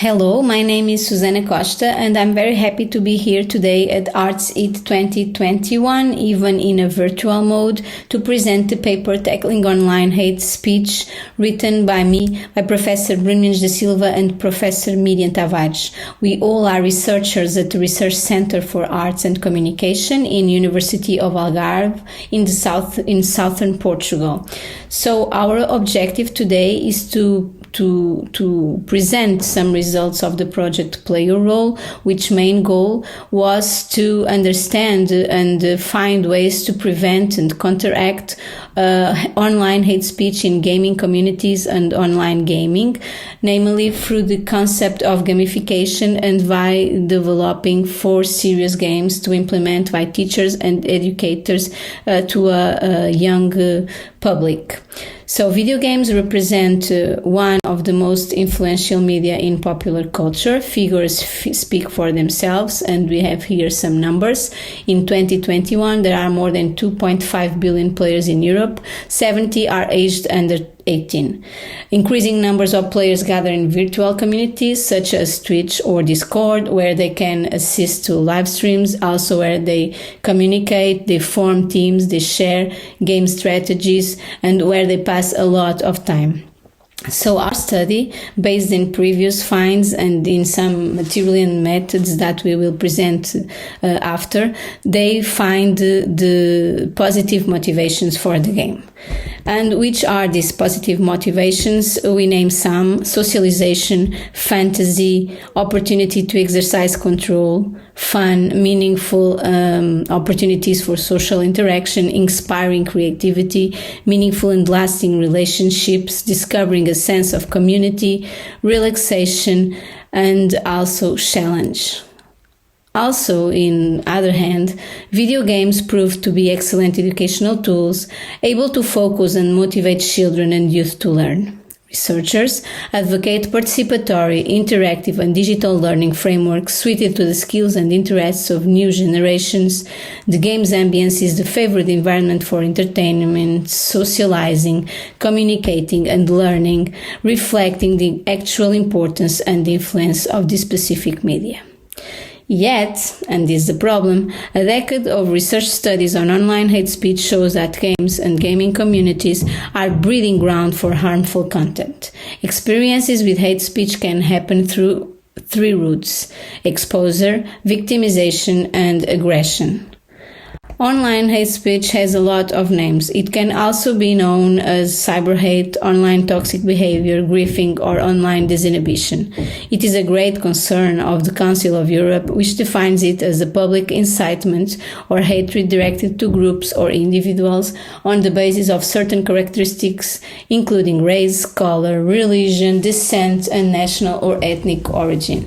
Hello, my name is Susana Costa and I'm very happy to be here today at ArtsIT 2021, even in a virtual mode, to present the paper Tackling Online Hate Speech written by me, by Professor Bruno de Silva and Professor Mirian Tavares. We all are researchers at the Research Center for Arts and Communication in University of Algarve in southern Portugal. So our objective today is to present some results of the project Play Your Role, which main goal was to understand and find ways to prevent and counteract online hate speech in gaming communities and online gaming, namely through the concept of gamification and by developing 4 serious games to implement by teachers and educators to a young public. So video games represent one of the most influential media in popular culture. Figures speak for themselves, and we have here some numbers. In 2021, there are more than 2.5 billion players in Europe. 70 are aged under 18. Increasing numbers of players gather in virtual communities such as Twitch or Discord, where they can assist to live streams, also where they communicate, they form teams, they share game strategies, and where they pass a lot of time. So our study, based in previous finds and in some material methods that we will present after, they find the positive motivations for the game. And which are these positive motivations? We name some: socialization, fantasy, opportunity to exercise control, fun, meaningful opportunities for social interaction, inspiring creativity, meaningful and lasting relationships, discovering a sense of community, relaxation, and also challenge. Also, in other hand, video games prove to be excellent educational tools, able to focus and motivate children and youth to learn. Researchers advocate participatory, interactive, and digital learning frameworks suited to the skills and interests of new generations. The game's ambience is the favorite environment for entertainment, socializing, communicating, and learning, reflecting the actual importance and influence of this specific media. Yet, and this is the problem, a decade of research studies on online hate speech shows that games and gaming communities are breeding ground for harmful content. Experiences with hate speech can happen through 3 routes: exposure, victimization, and aggression. Online hate speech has a lot of names. It can also be known as cyber hate, online toxic behavior, griefing, or online disinhibition. It is a great concern of the Council of Europe, which defines it as a public incitement or hatred directed to groups or individuals on the basis of certain characteristics, including race, color, religion, descent, and national or ethnic origin.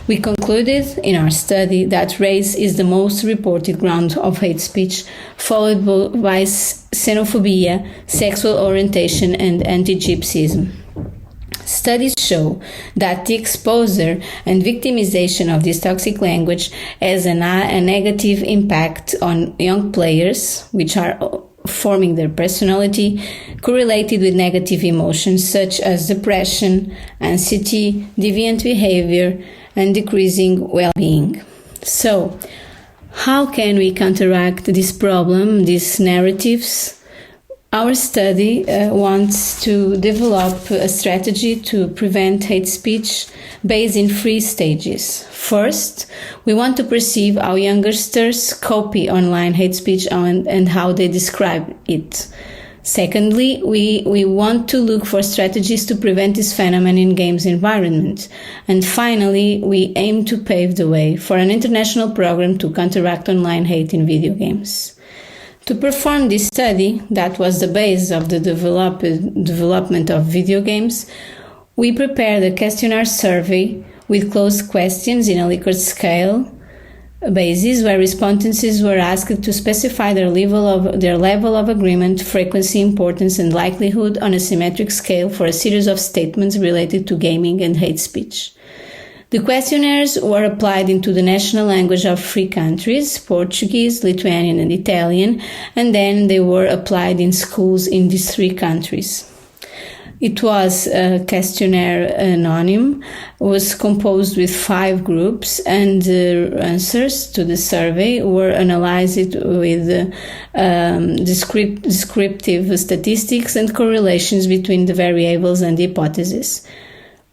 We concluded in our study that race is the most reported ground of hate speech, followed by xenophobia, sexual orientation, and anti-Gypsyism. Studies show that the exposure and victimization of this toxic language has a negative impact on young players, which are forming their personality, correlated with negative emotions such as depression, anxiety, deviant behavior, and decreasing well-being. So, how can we counteract this problem, these narratives? Our study wants to develop a strategy to prevent hate speech based in 3 stages. First, we want to perceive how youngsters copy online hate speech and how they describe it. Secondly, we want to look for strategies to prevent this phenomenon in games environment. And finally, we aim to pave the way for an international program to counteract online hate in video games. To perform this study, that was the base of the development of video games, we prepared a questionnaire survey with closed questions in a Likert scale basis, where respondents were asked to specify their level of agreement, frequency, importance, and likelihood on a symmetric scale for a series of statements related to gaming and hate speech. The questionnaires were applied into the national language of 3 countries, Portuguese, Lithuanian, and Italian, and then they were applied in schools in these 3 countries. It was a questionnaire anonym, was composed with 5 groups, and the answers to the survey were analyzed with descriptive statistics and correlations between the variables and the hypotheses.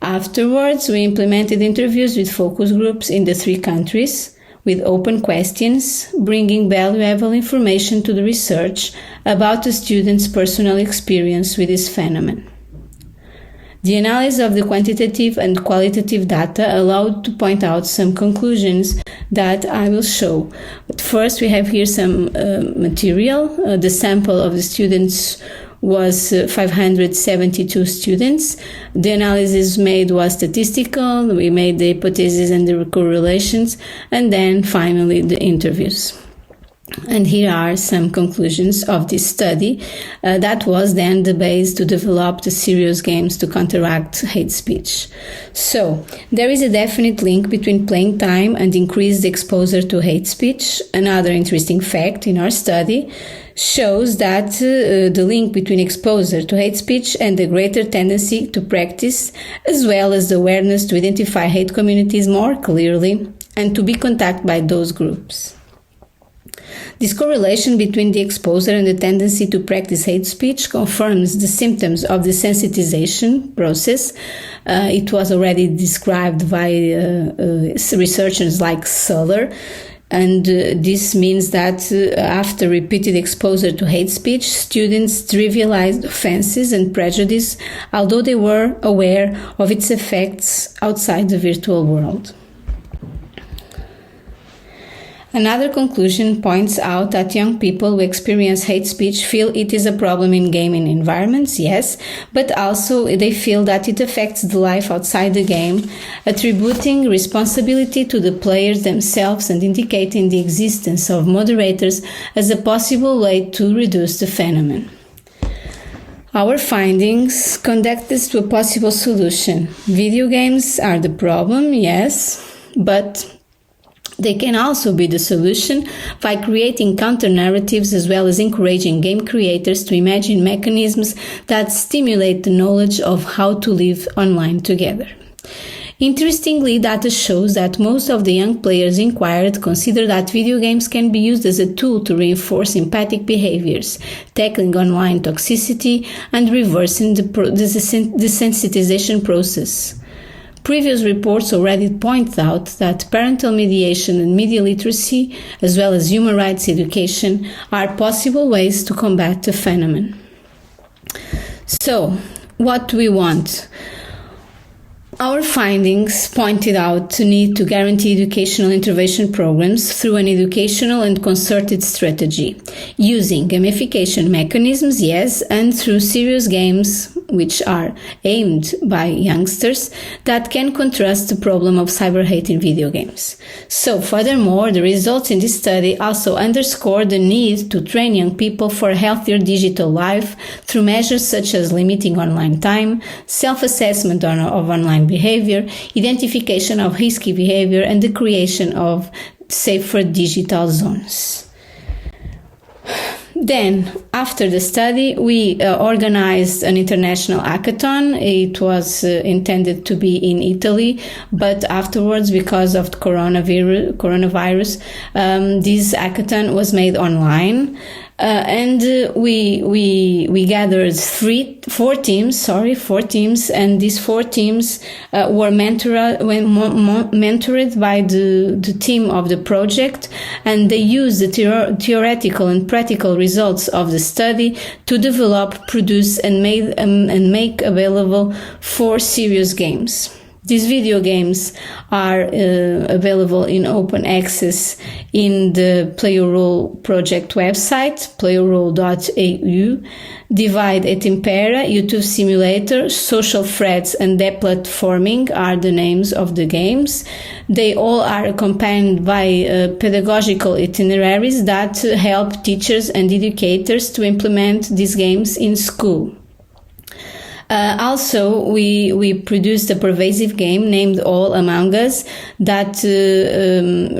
Afterwards, we implemented interviews with focus groups in the 3 countries, with open questions, bringing valuable information to the research about the students' personal experience with this phenomenon. The analysis of the quantitative and qualitative data allowed to point out some conclusions that I will show. But first, we have here some material. The sample of the students was 572 students. The analysis made was statistical. We made the hypotheses and the correlations, and then finally the interviews. And here are some conclusions of this study. That was then the base to develop the serious games to counteract hate speech. So, there is a definite link between playing time and increased exposure to hate speech. Another interesting fact in our study shows that the link between exposure to hate speech and the greater tendency to practice, as well as the awareness to identify hate communities more clearly and to be contacted by those groups. This correlation between the exposure and the tendency to practice hate speech confirms the symptoms of the sensitization process. It was already described by researchers like Suller, and this means that after repeated exposure to hate speech, students trivialized offenses and prejudice, although they were aware of its effects outside the virtual world. Another conclusion points out that young people who experience hate speech feel it is a problem in gaming environments, yes, but also they feel that it affects the life outside the game, attributing responsibility to the players themselves and indicating the existence of moderators as a possible way to reduce the phenomenon. Our findings conduct us to a possible solution. Video games are the problem, yes, but they can also be the solution by creating counter-narratives as well as encouraging game creators to imagine mechanisms that stimulate the knowledge of how to live online together. Interestingly, data shows that most of the young players inquired consider that video games can be used as a tool to reinforce empathic behaviors, tackling online toxicity, and reversing the desensitization process. Previous reports already point out that parental mediation and media literacy, as well as human rights education, are possible ways to combat the phenomenon. So, what do we want? Our findings pointed out the need to guarantee educational intervention programs through an educational and concerted strategy, using gamification mechanisms, yes, and through serious games which are aimed by youngsters that can contrast the problem of cyber hate in video games. So, furthermore, the results in this study also underscore the need to train young people for a healthier digital life through measures such as limiting online time, self-assessment of online behavior, identification of risky behavior, and the creation of safer digital zones. Then, after the study, we organized an international hackathon. It was intended to be in Italy, but afterwards, because of the coronavirus, this hackathon was made online. And we gathered four teams, and these 4 teams were mentored by the team of the project, and they used the theoretical and practical results of the study to develop, produce, and make available 4 serious games. These video games are available in open access in the Play Your Role project website, playyourrole.eu. Divide et Impera, YouTube Simulator, Social Threats, and Deplatforming are the names of the games. They all are accompanied by pedagogical itineraries that help teachers and educators to implement these games in school. Also, we produced a pervasive game named All Among Us that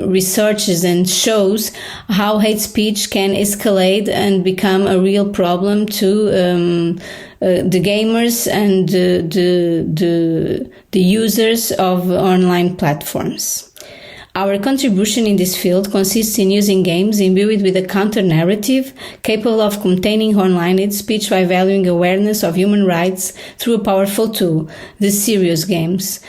researches and shows how hate speech can escalate and become a real problem to the gamers and the users of online platforms. Our contribution in this field consists in using games imbued with a counter-narrative capable of containing online hate speech by valuing awareness of human rights through a powerful tool, the serious games.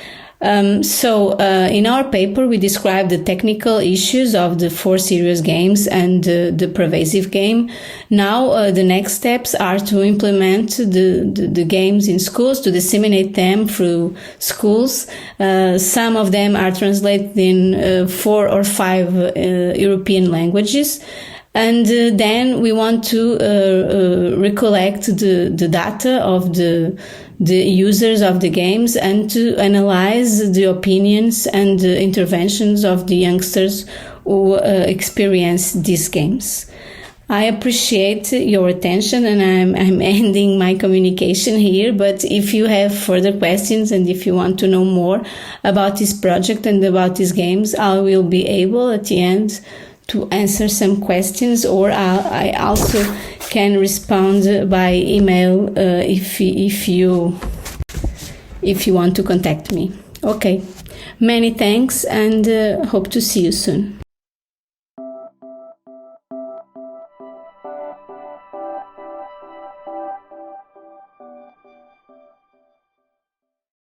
In our paper, we describe the technical issues of the 4 serious games and the pervasive game. Now, the next steps are to implement the games in schools, to disseminate them through schools. Some of them are translated in 4 or 5 European languages. And then we want to recollect the data of the users of the games and to analyze the opinions and the interventions of the youngsters who experience these games. I appreciate your attention, and I'm ending my communication here, but if you have further questions and if you want to know more about this project and about these games, I will be able at the end to answer some questions, or I also can respond by email if you want to contact me. Okay, many thanks, and hope to see you soon.